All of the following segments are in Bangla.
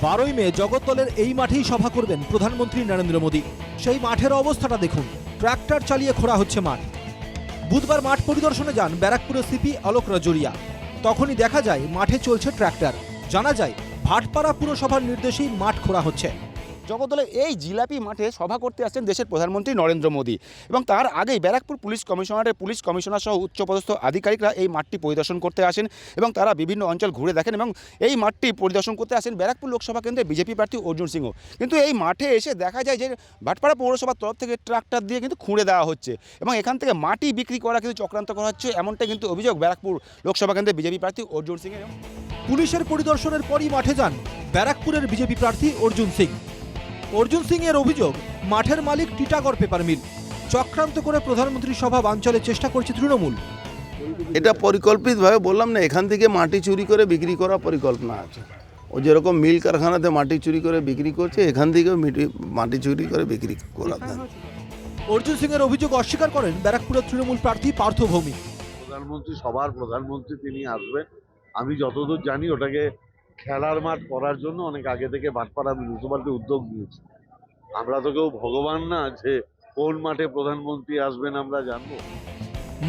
12ই মে জগদ্দলের এই মাঠেই সভা করবেন প্রধানমন্ত্রী নরেন্দ্র মোদী। সেই মাঠের অবস্থাটা দেখুন, ট্রাক্টর চালিয়ে খোঁড়া হচ্ছে মাঠ। বুধবার মাঠ পরিদর্শনে যান ব্যারাকপুরের সিপি অলোক রাজোরিয়া। তখনই দেখা যায় মাঠে চলছে ট্রাক্টর। জানা যায় ভাটপাড়া পুরসভার নির্দেশেই মাঠ খোঁড়া হচ্ছে। জগদ্দলের এই জিলাপি মাঠে সভা করতে আসছেন দেশের প্রধানমন্ত্রী নরেন্দ্র মোদী এবং তার আগেই ব্যারাকপুর পুলিশ কমিশনারের পুলিশ কমিশনার সহ উচ্চপদস্থ আধিকারিকরা এই মাঠটি পরিদর্শন করতে আসেন এবং তারা বিভিন্ন অঞ্চল ঘুরে দেখেন এবং এই মাঠটি পরিদর্শন করতে আসেন ব্যারাকপুর লোকসভা কেন্দ্রে বিজেপি প্রার্থী অর্জুন সিংও। কিন্তু এই মাঠে এসে দেখা যায় যে ভাটপাড়া পৌরসভার তরফ থেকে ট্রাক্টর দিয়ে কিন্তু খুঁড়ে দেওয়া হচ্ছে এবং এখান থেকে মাটি বিক্রি করা কিন্তু চক্রান্ত করা হচ্ছে, এমনটাই কিন্তু অভিযোগ ব্যারাকপুর লোকসভা কেন্দ্রে বিজেপি প্রার্থী অর্জুন সিংয়ের। পুলিশের পরিদর্শনের পরই মাঠে যান ব্যারাকপুরের বিজেপি প্রার্থী অর্জুন সিং। অর্জুন সিং এর অভিযোগ, মাঠের মালিক টিটাগড় পেপার মিল। চক্রান্ত করে প্রধানমন্ত্রী সভা বানচালের চেষ্টা করছে তৃণমূল। এটা পরিকল্পিতভাবে, বললাম না, এখান থেকে মাটি চুরি করে বিক্রি করা পরিকল্পনা আছে। ও যেরকম মিল কারখানাতে মাটি চুরি করে বিক্রি করছে, এখান থেকেও মাটি চুরি করে বিক্রি করা। অর্জুন সিং এর অভিযোগ অস্বীকার করেন ব্যারাকপুরের তৃণমূল প্রার্থী পার্থ ভৌমিক। প্রধানমন্ত্রী সবার প্রধানমন্ত্রী তিনি আসবেন। আমি যতদূর জানি ওটাকে খেলার মাঠ করার জন্য অনেক আগে থেকে ভাটপাড়া মিউনিসিপালিটি উদ্যোগ নিয়েছে। আমরা তো কেউ ভগবান না যে কোন মাঠে প্রধানমন্ত্রী আসবেন আমরা জানবো।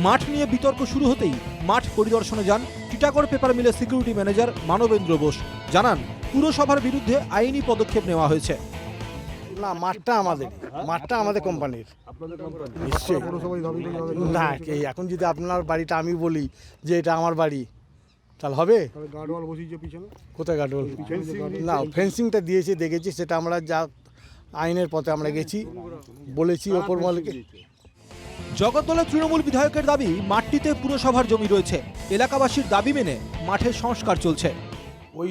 মাঠ নিয়ে বিতর্ক শুরু হতেই মাঠ পরিদর্শনে যান টিটাগড় পেপার মিলের সিকিউরিটি ম্যানেজার মানবেন্দ্র বোস। জানান পুরসভার বিরুদ্ধে আইনি পদক্ষেপ নেওয়া হয়েছে। না, মাঠটা আমাদের কোম্পানির। না, এখন যদি আপনার বাড়িটা আমি বলি যে এটা আমার বাড়ি, তাহলে হবে? কোথায় গার্ডওয়াল? না, ফেন্সিংটা দিয়েছে, দেখেছি, সেটা আমরা যা আইনের পথে আমরা গেছি, বলেছি ওপর মহলকে। জগদ্দলের তৃণমূল বিধায়কের দাবি, মাঠটিতে পুরসভার জমি রয়েছে। এলাকাবাসীর দাবি মেনে মাঠের সংস্কার চলছে। ওই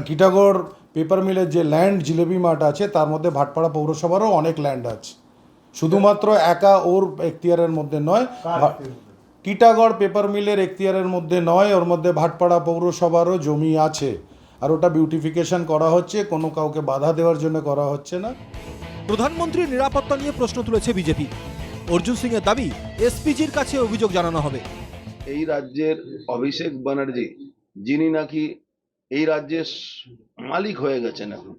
টিটাগড় পেপার মিলের যে ল্যান্ড জিলেবি মাঠ আছে, তার মধ্যে ভাটপাড়া পৌরসভারও অনেক ল্যান্ড আছে। শুধুমাত্র একা ওর এখতিয়ারের মধ্যে নয়, টিটাগড় পেপার মিলের এখতিয়ারের মধ্যে নয়, ওর মধ্যে ভাটপাড়া পৌরসভারও জমি আছে। আর ওটা বিউটিফিকেশন করা হচ্ছে, কোনো কাউকে বাধা দেওয়ার জন্য করা হচ্ছে না। প্রধানমন্ত্রীর নিরাপত্তা নিয়ে প্রশ্ন তুলেছে বিজেপি। অর্জুন সিং এর দাবি, এসপিজির কাছে অভিযোগ জানানো হবে। এই রাজ্যের অভিষেক ব্যানার্জি, যিনি নাকি এই রাজ্যের মালিক হয়ে গেছেন এখন,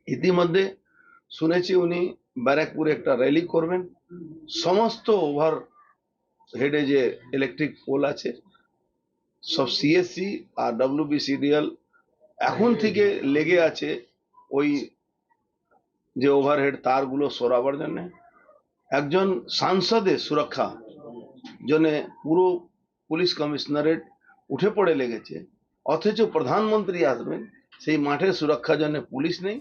ইতিমধ্যে শুনেছি উনি ব্যারাকপুরে একটা র্যালি করবেন। সমস্ত ওভার হেডে যে ইলেকট্রিক পোল আছে সব সিএসসি আর ডব্লিউবিসিডিএল এখন থেকে লেগে আছে ওই যে ওভারহেড তারগুলো সরাবার জন্য। একজন সাংসদের সুরক্ষা জন্য পুরো পুলিশ কমিশনারেট উঠে পড়ে লেগেছে, অথচ প্রধানমন্ত্রী আসবেন, সেই মাঠের সুরক্ষার জন্য পুলিশ নেই।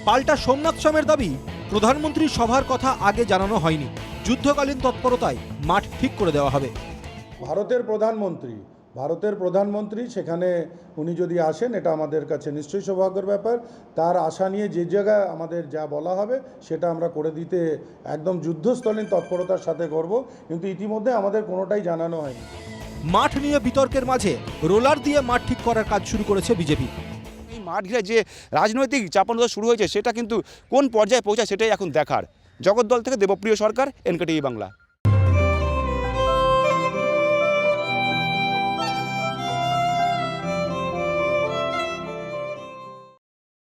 পাল্টা সোমনাথ স্বামীর দাবি, প্রধানমন্ত্রীর সভার কথা আগে জানানো হয়নি। যুদ্ধকালীন তৎপরতায় মাঠ ঠিক করে দেওয়া হবে। ভারতের প্রধানমন্ত্রী সেখানে উনি যদি আসেন, এটা আমাদের কাছে নিশ্চয়ই সৌভাগ্যের ব্যাপার। তার আশা নিয়ে যে জায়গায় আমাদের যা বলা হবে সেটা আমরা করে দিতে একদম যুদ্ধস্থলীন তৎপরতার সাথে করব, কিন্তু ইতিমধ্যে আমাদের কোনোটাই জানানো হয়নি। মাঠ নিয়ে বিতর্কের মাঝে রোলার দিয়ে মাঠ ঠিক করার কাজ শুরু করেছে বিজেপি। এই মাঠ ঘিরে যে রাজনৈতিক চাপানোতর শুরু হয়েছে সেটা কিন্তু কোন পর্যায়ে পৌঁছায় সেটাই এখন দেখার। জগদ্দল থেকে দেবপ্রিয় সরকার, এনকেটিভি বাংলা।